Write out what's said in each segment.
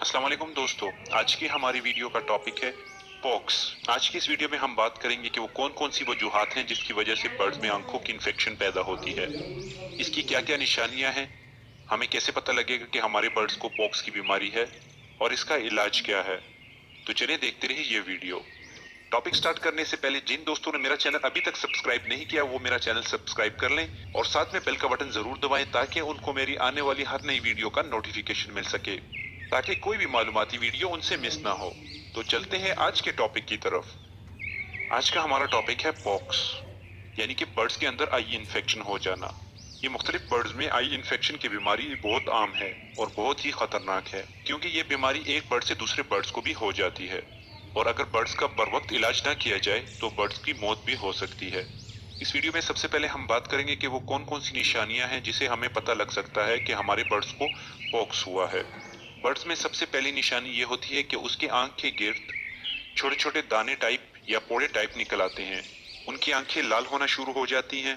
अस्सलाम वालेकुम दोस्तों, आज की हमारी वीडियो का टॉपिक है पॉक्स। आज की इस वीडियो में हम बात करेंगे कि वो कौन कौन सी वजूहात हैं जिसकी वजह से बर्ड्स में आंखों की इन्फेक्शन पैदा होती है, इसकी क्या क्या निशानियां हैं, हमें कैसे पता लगेगा कि हमारे बर्ड्स को पॉक्स की बीमारी है और इसका इलाज क्या है। तो चलिए देखते रहिए ये वीडियो। टॉपिक स्टार्ट करने से पहले जिन दोस्तों ने मेरा चैनल अभी तक सब्सक्राइब नहीं किया वो मेरा चैनल सब्सक्राइब कर लें और साथ में बेल का बटन जरूर दबाएं ताकि उनको मेरी आने वाली हर नई वीडियो का नोटिफिकेशन मिल सके, ताकि कोई भी मालूमाती वीडियो उनसे मिस ना हो। तो चलते हैं आज के टॉपिक की तरफ। आज का हमारा टॉपिक है पॉक्स, यानी कि बर्ड्स के अंदर आई इन्फेक्शन हो जाना। ये मुख्तलिफ बर्ड्स में आई इन्फेक्शन की बीमारी बहुत आम है और बहुत ही खतरनाक है, क्योंकि ये बीमारी एक बर्ड से दूसरे बर्ड्स को भी हो जाती है और अगर बर्ड्स का बर वक्त इलाज ना किया जाए तो बर्ड्स की मौत भी हो सकती है। इस वीडियो में सबसे पहले हम बात करेंगे कि वो कौन कौन सी निशानियां हैं जिसे हमें पता लग सकता है कि हमारे बर्ड्स को पॉक्स हुआ है। बर्ड्स में सबसे पहली निशानी ये होती है कि उसकी आंख के गिर्द छोटे छोटे दाने टाइप या पोड़े टाइप निकल आते हैं। उनकी आंखें लाल होना शुरू हो जाती हैं,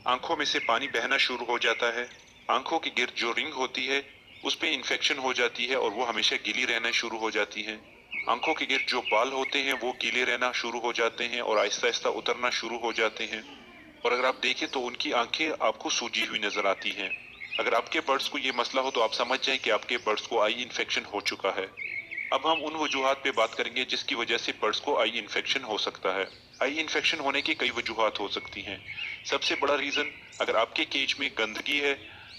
आंखों में से पानी बहना शुरू हो जाता है, आंखों के गिर्द जो रिंग होती है उस पे इन्फेक्शन हो जाती है और वो हमेशा गीली रहना शुरू हो जाती है। आंखों के गिर्द जो बाल होते हैं वो गीले रहना शुरू हो जाते हैं और आहिस्ता आहिस्ता उतरना शुरू हो जाते हैं। और अगर आप देखें तो उनकी आंखें आपको सूजी हुई नजर आती हैं। अगर आपके बर्ड्स को ये मसला हो तो आप समझ जाएं कि आपके बर्ड्स को आई इन्फेक्शन हो चुका है। अब हम उन वजूहात पे बात करेंगे जिसकी वजह से बर्ड्स को आई इन्फेक्शन हो सकता है। आई इन्फेक्शन होने की कई वजूहात हो सकती हैं। सबसे बड़ा रीजन, अगर आपके केज में गंदगी है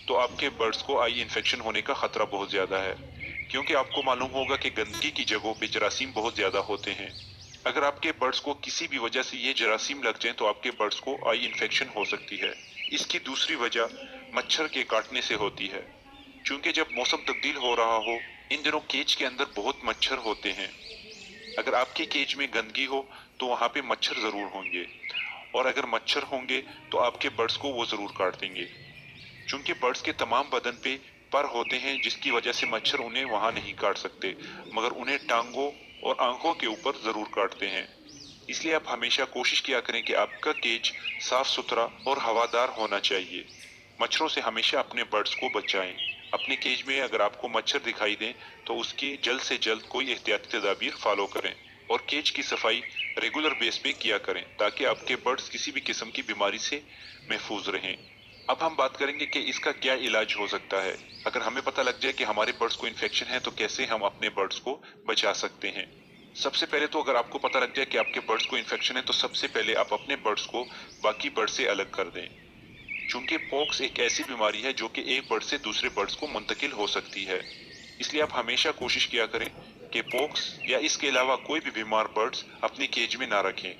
तो आपके बर्ड्स को आई इन्फेक्शन होने का खतरा बहुत ज्यादा है, क्योंकि आपको मालूम होगा कि गंदगी की जगहों पे जरासीम बहुत ज्यादा होते हैं। अगर आपके बर्ड्स को किसी भी वजह से ये जरासीम लग जाए तो आपके बर्ड्स को आई इन्फेक्शन हो सकती है। इसकी दूसरी वजह मच्छर के काटने से होती है, क्योंकि जब मौसम तब्दील हो रहा हो इन दिनों केज के अंदर बहुत मच्छर होते हैं। अगर आपके केज में गंदगी हो तो वहां पे मच्छर जरूर होंगे और अगर मच्छर होंगे तो आपके बर्ड्स को वो जरूर काट देंगे, क्योंकि बर्ड्स के तमाम बदन पे पर होते हैं जिसकी वजह से मच्छर उन्हें वहां नहीं काट सकते, मगर उन्हें टांगों और आंखों के ऊपर जरूर काटते हैं। इसलिए आप हमेशा कोशिश किया करें कि आपका केज साफ सुथरा और हवादार होना चाहिए। मच्छरों से हमेशा अपने बर्ड्स को बचाएं। अपने केज में अगर आपको मच्छर दिखाई दें तो उसकी जल्द से जल्द कोई एहतियाती तदाबीर फॉलो करें और केज की सफाई रेगुलर बेस पे किया करें ताकि आपके बर्ड्स किसी भी किस्म की बीमारी से महफूज रहें। अब हम बात करेंगे कि इसका क्या इलाज हो सकता है। अगर हमें पता लग जाए कि हमारे बर्ड्स को इन्फेक्शन है तो कैसे हम अपने बर्ड्स को बचा सकते हैं। सबसे पहले तो अगर आपको पता लग जाए कि आपके बर्ड्स को इन्फेक्शन है तो सबसे पहले आप अपने बर्ड्स को बाकी बर्ड्स से अलग कर दें, क्योंकि पॉक्स एक ऐसी बीमारी है जो कि एक बर्ड से दूसरे बर्ड्स को मुंतकिल हो सकती है। इसलिए आप हमेशा कोशिश किया करें कि पॉक्स या इसके अलावा कोई भी बीमार बर्ड्स अपने केज में ना रखें।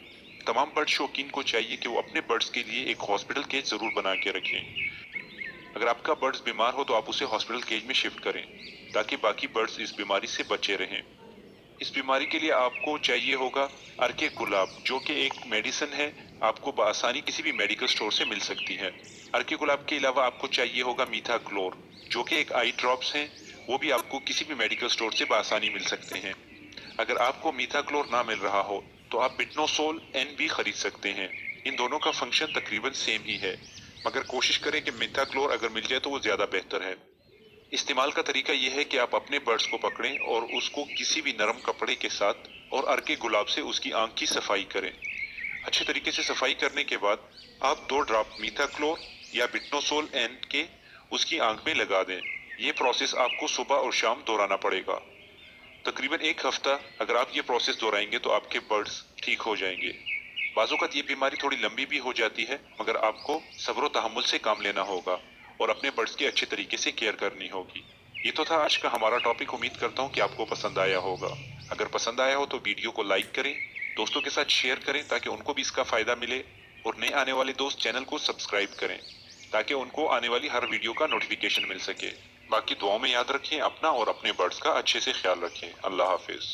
तमाम बर्ड शौकीन को चाहिए कि वो अपने बर्ड्स के लिए एक हॉस्पिटल केज जरूर बना के रखें। अगर आपका बर्ड्स बीमार हो तो आप उसे हॉस्पिटल केज में शिफ्ट करें ताकि बाकी बर्ड्स इस बीमारी से बचे रहें। इस बीमारी के लिए आपको चाहिए होगा अर्के गुलाब, जो कि एक मेडिसिन है, आपको बआसानी किसी भी मेडिकल स्टोर से मिल सकती है। अर्के गुलाब के अलावा आपको चाहिए होगा मीथा क्लोर, जो कि एक आई ड्रॉप्स हैं, वो भी आपको किसी भी मेडिकल स्टोर से बआसानी मिल सकते हैं। अगर आपको मीथा क्लोर ना मिल रहा हो तो आप बिटनोसोल एन भी खरीद सकते हैं। इन दोनों का फंक्शन तकरीबन सेम ही है, मगर कोशिश करें कि मीथा क्लोर अगर मिल जाए तो वो ज्यादा बेहतर है। इस्तेमाल का तरीका यह है कि आप अपने बर्ड्स को पकड़ें और उसको किसी भी नरम कपड़े के साथ और अर्के गुलाब से उसकी आंख की सफाई करें। अच्छे तरीके से सफाई करने के बाद आप 2 ड्रॉप मीथाक्लोर या बिटनोसोल एन के उसकी आंख में लगा दें। ये प्रोसेस आपको सुबह और शाम दोहराना पड़ेगा। तकरीबन एक हफ्ता अगर आप ये प्रोसेस दोहराएंगे तो आपके बर्ड्स ठीक हो जाएंगे। बाज़ ये बीमारी थोड़ी लंबी भी हो जाती है, मगर आपको सब्र तहम्मुल से काम लेना होगा और अपने बर्ड्स की अच्छे तरीके से केयर करनी होगी। ये तो था आज का हमारा टॉपिक। उम्मीद करता हूँ कि आपको पसंद आया होगा। अगर पसंद आया हो तो वीडियो को लाइक करें, दोस्तों के साथ शेयर करें ताकि उनको भी इसका फायदा मिले, और नए आने वाले दोस्त चैनल को सब्सक्राइब करें ताकि उनको आने वाली हर वीडियो का नोटिफिकेशन मिल सके। बाकी दुआओं में याद रखें अपना और अपने बर्ड्स का अच्छे से ख्याल रखें। अल्लाह हाफिज।